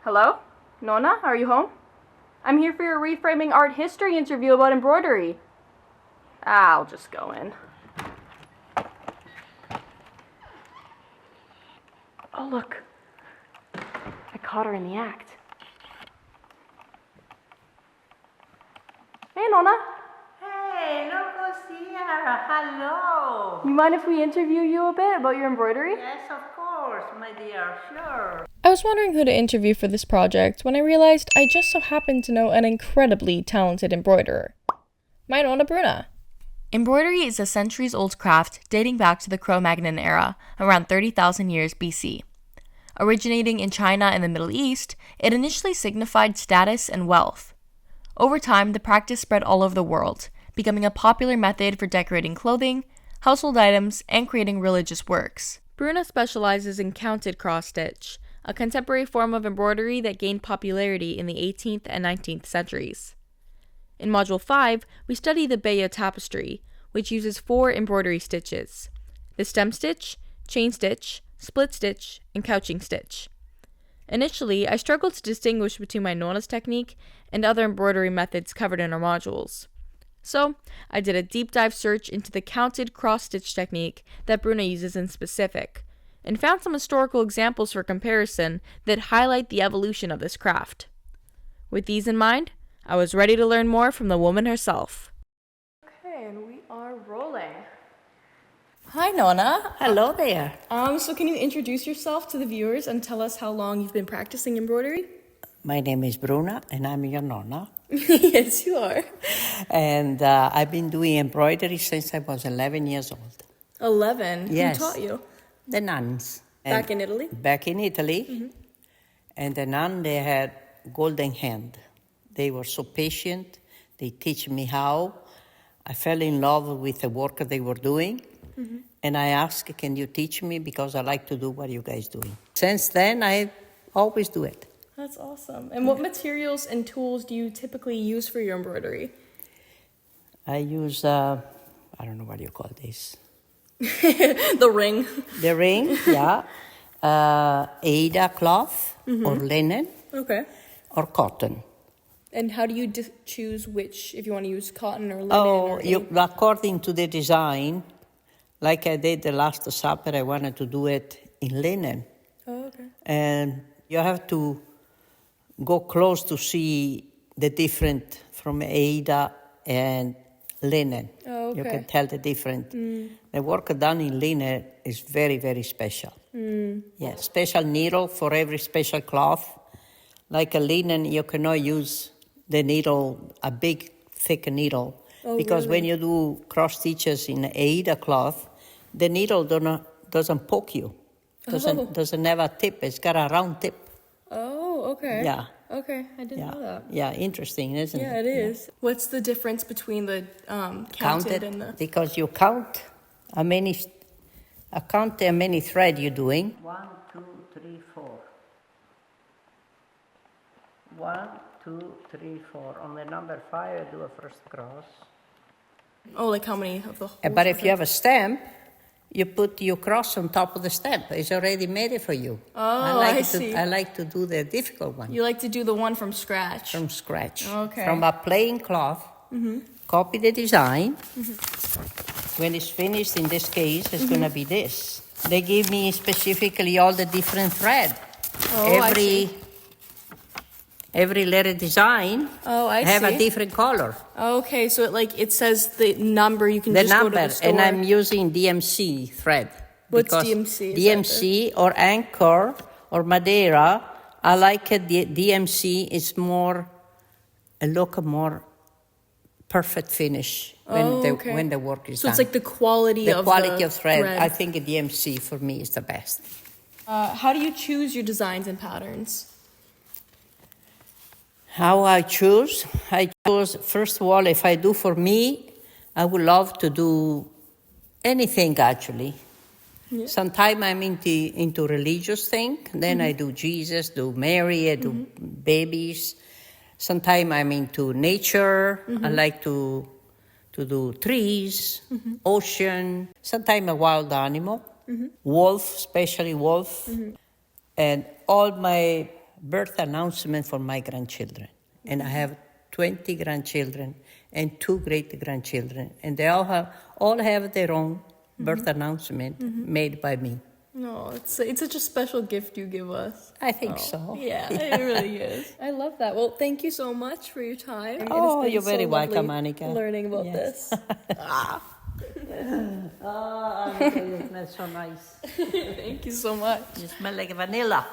Hello? Nona, are you home? I'm here for your Reframing art history interview about embroidery. I'll just go in. Oh, look. I caught her in the act. Hey, Nona. Hey, look who's here. Hello. You mind if we interview you a bit about your embroidery? Yes, of course, my dear. Sure. I was wondering who to interview for this project when I realized I just so happened to know an incredibly talented embroiderer. My Nona Bruna. Embroidery is a centuries-old craft dating back to the Cro-Magnon era, around 30,000 years BC. Originating in China and the Middle East, it initially signified status and wealth. Over time, the practice spread all over the world, becoming a popular method for decorating clothing, household items, and creating religious works. Bruna specializes in counted cross-stitch, a contemporary form of embroidery that gained popularity in the 18th and 19th centuries. In Module 5, we study the Bayeux tapestry, which uses 4 embroidery stitches: the stem stitch, chain stitch, split stitch, and couching stitch. Initially, I struggled to distinguish between my Nona's technique and other embroidery methods covered in our modules. So, I did a deep dive search into the counted cross-stitch technique that Bruna uses in specific, and found some historical examples for comparison that highlight the evolution of this craft. With these in mind, I was ready to learn more from the woman herself. Okay, and we are rolling. Hi, Nona. Hello there. So can you introduce yourself to the viewers and tell us how long you've been practicing embroidery? My name is Bruna, and I'm your nonna. Yes, you are. And I've been doing embroidery since I was 11 years old. 11? Yes. Who taught you? The nuns. Back in Italy? Back in Italy. Mm-hmm. And the nun, they had golden hand. They were so patient. They teach me how. I fell in love with the work they were doing. Mm-hmm. And I asked, can you teach me? Because I like to do what you guys doing. Since then, I always do it. That's awesome. And what materials and tools do you typically use for your embroidery? I use, I don't know what you call this. The ring. The ring, yeah. Aida cloth or linen. Okay. Or cotton. And how do you choose which, if you want to use cotton or linen? Oh, according to the design, like I did the Last Supper, I wanted to do it in linen. Oh, okay. And you have to go close to see the difference from Aida and linen. Oh, okay. You can tell the difference. The work done in linen is very, very special. Yeah, special needle for every special cloth. Like a linen, you cannot use the needle, a big, thick needle. Oh, because really? when you do cross stitches in Aida cloth, the needle doesn't poke you. Doesn't have a tip. It's got a round tip. Oh, okay. Yeah. Okay, I didn't know that. Yeah, interesting, isn't it? Yeah, it is. What's the difference between the counted and the... Because you count how many thread you're doing. 1, 2, 3, 4. 1, 2, 3, 4. On the number 5, I do a first cross. Oh, like how many of the whole... But if you have a stamp, you put your cross on top of the stamp. It's already made for you. Oh, I see. I like to do the difficult one. You like to do the one from scratch? From scratch. Okay. From a plain cloth. Copy the design. When it's finished, in this case, it's going to be this. They give me specifically all the different thread. Oh, I see. Every letter design have a different color. Okay, so it says the number. You can The just number, go to the store. and I'm using DMC thread. What's DMC? DMC or Anchor or Madeira, I like it. The DMC is more perfect finish when the work is done. So it's like the quality of of thread. I think DMC for me is the best. How do you choose your designs and patterns? How I choose? I choose, first of all, if I do for me, I would love to do anything, actually. Yeah. Sometimes I'm into religious thing. Then I do Jesus, do Mary, I do babies. Sometimes I'm into nature. I like to do trees, ocean. Sometimes a wild animal, wolf, especially wolf. And all my birth announcement for my grandchildren. And I have 20 grandchildren and 2 great-grandchildren. And they all have their own birth announcement made by me. No, it's such a special gift you give us. I think so. Yeah, it really is. I love that. Well, thank you so much for your time. It has Oh, been you're so very welcome, lovely Annika. learning about Yes. this. Annika, you smell so nice. Thank you so much. You smell like vanilla.